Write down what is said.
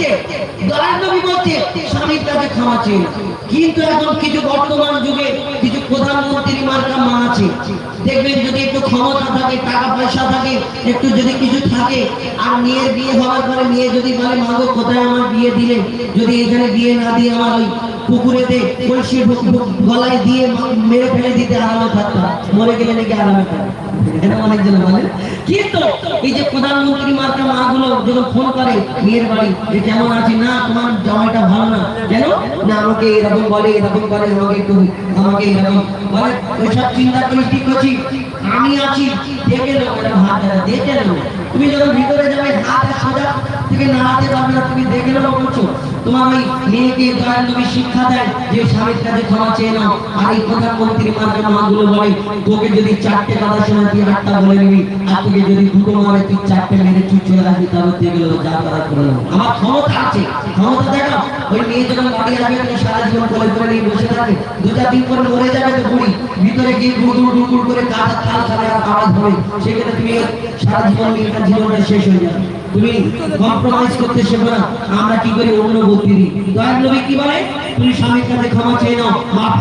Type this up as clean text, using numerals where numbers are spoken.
বলছে, দয়াল নবী বলছে স্বামীর কাছে ক্ষমা চেয়ে। কিন্তু এখন কিছু বর্তমান যুগে কিছু প্রধানমন্ত্রী মার্কা মা আছে, দেখবেন যদি একটু ক্ষমতা থাকে, টাকা পয়সা থাকে, একটু যদি কিছু থাকে, আর মেয়ের বিয়ে হওয়ার পরে মেয়ে যদি বলে মাগো কোথায় আমার বিয়ে দিলে, যদি এখানে বিয়ে না দিয়ে আমার ওই পুকুরেতে কলসি গলায় দিয়ে মেরে ফেলে দিতে আরামে থাকতাম, মরে গেলে নাকি আরামে থাকতাম, এটা অনেকজন বলে। কিন্তু এই যে প্রধানমন্ত্রী মার্কা মাগুলো যখন ফোন করে মেয়ের বাড়ি, যে কেমন আছি, না তোমার জামাইটা ভালো না, কেন না আমাকে এরকম বলে, এরকম করে, আমাকে একটু আমাকে এরকম বলে, ওইসব চিন্তা করে ঠিক করছি আমি আছি, দেখে নেবো, হাত দেখে নেবো। তুমি যখন ভিতরে যাবে হাত সোজা থেকে নাড়াতে পারবে না, তুমি দেখে নেবো বলছো। তোমার ওই মেয়েকে দয়াল নবী শিক্ষা দেয় যে স্বামীর কাছে ক্ষমা চেয়ে নাও। আর এই প্রধানমন্ত্রী মার্কা মাগুলো বলে তোকে যদি 4টে কথা শোনা তুই 8টা বলে নিবি, আর তোকে যদি 2টো মারে তুই 4টে মেরে তুই চলে আসবি, তারপর দিয়ে গেল যা করার করে নেবো। আমার ক্ষমতা আছে, ক্ষমতা দেখো। ওই মেয়ে যখন বাড়ি আসবে তুমি সারা জীবন কোলে করে নিয়ে বসে থাকে, 2-4 দিন পরে মরে যাবে তো বুড়ি, ভিতরে গিয়ে গুড় করে কাঁচা থাল খাবে আর আওয়াজ হবে, সেক্ষেত্রে তুমি সারা জীবন মেয়েটার জীবনটা শেষ হয়ে যাবে। তুমি কম্প্রোমাইজ করতে শেখো না। আমরা কি করি অন্য বুদ্ধি দিই। দয়াল নবী কি বলে, তুমি স্বামীর কাছে ক্ষমা চেয়ে নাও, মাফ